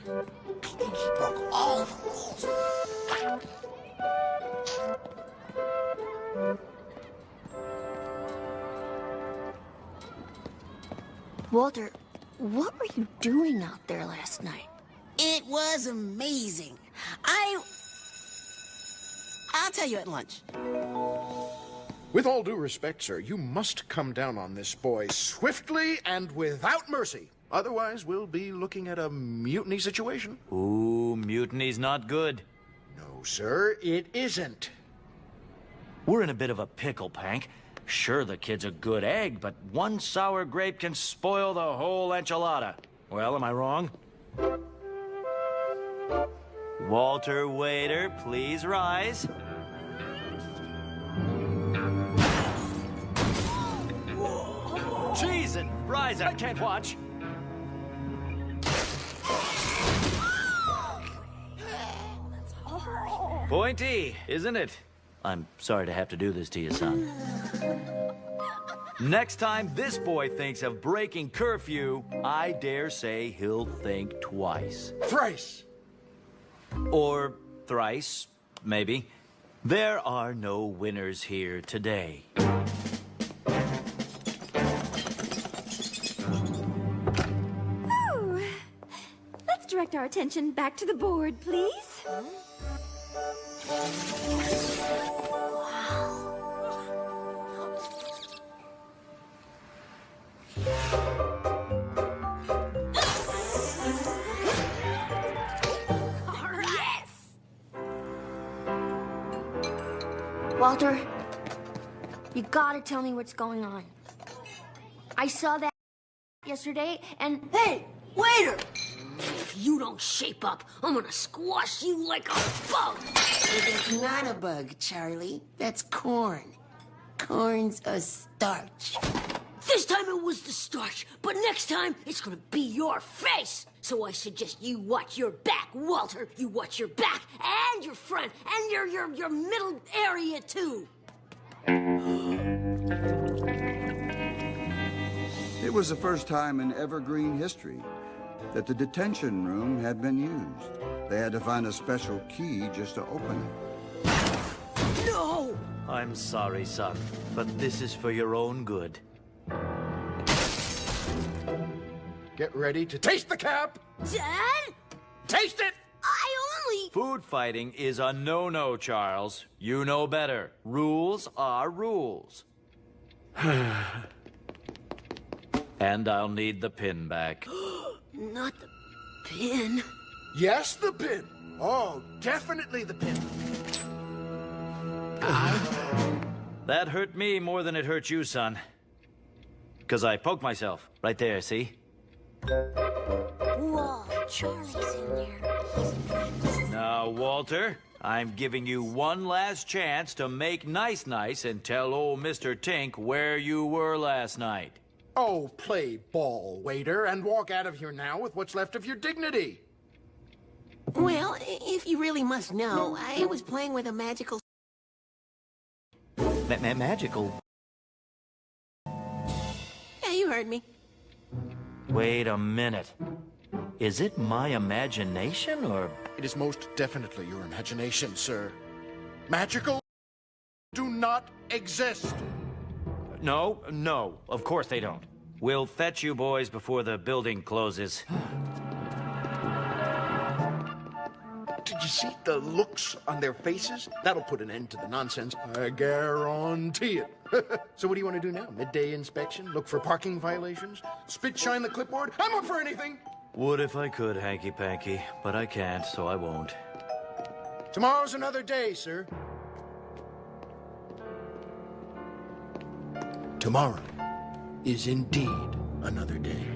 I think he broke all the rules. Walter, what were you doing out there last night? It was amazing. I'll tell you at lunch. With all due respect, sir, you must come down on this boy swiftly and without mercy. Otherwise, we'll be looking at a mutiny situation. Ooh, mutiny's not good. No, sir, it isn't. We're in a bit of a pickle, Pank. Sure, the kid's a good egg, but one sour grape can spoil the whole enchilada. Well, am I wrong? Walter, waiter, please rise. Cheese and fries, I can't watch. Pointy, isn't it? I'm sorry to have to do this to you, son. Next time this boy thinks of breaking curfew, I dare say he'll think twice. Thrice. Or thrice, maybe. There are no winners here today. Ooh. Let's direct our attention back to the board, please. Walter, you gotta tell me what's going on. I saw that yesterday, and... Hey, waiter! If you don't shape up, I'm gonna squash you like a bug! It's not a bug, Charlie. That's corn. Corn's a starch. This time it was the starch, but next time it's gonna be your face! So I suggest you watch your back, Walter. You watch your back and your front and your middle area, too. It was the first time in Evergreen history that the detention room had been used. They had to find a special key just to open it. No! I'm sorry, son, but this is for your own good. Get ready to taste the cap. Dad? Taste it! I only... Food fighting is a no-no, Charles. You know better. Rules are rules. And I'll need the pin back. Not the pin. Yes, the pin. Oh, definitely the pin. That hurt me more than it hurt you, son. Because I poked myself. Right there, see? Whoa, Charlie's in there. Now, Walter, I'm giving you one last chance to make nice and tell old Mr. Tink where you were last night. Oh, play ball, waiter, and walk out of here now with what's left of your dignity. Well, if you really must know, I was playing with a magical... Magical? Yeah, you heard me. Wait a minute. Is it my imagination, or...? It is most definitely your imagination, sir. Magical do not exist. No, of course they don't. We'll fetch you boys before the building closes. Did you see the looks on their faces? That'll put an end to the nonsense. I guarantee it. So what do you want to do now? Midday inspection? Look for parking violations? Spit shine the clipboard? I'm up for anything. Would if I could, Hanky Panky, but I can't, so I won't. Tomorrow's another day, sir. Tomorrow is indeed another day.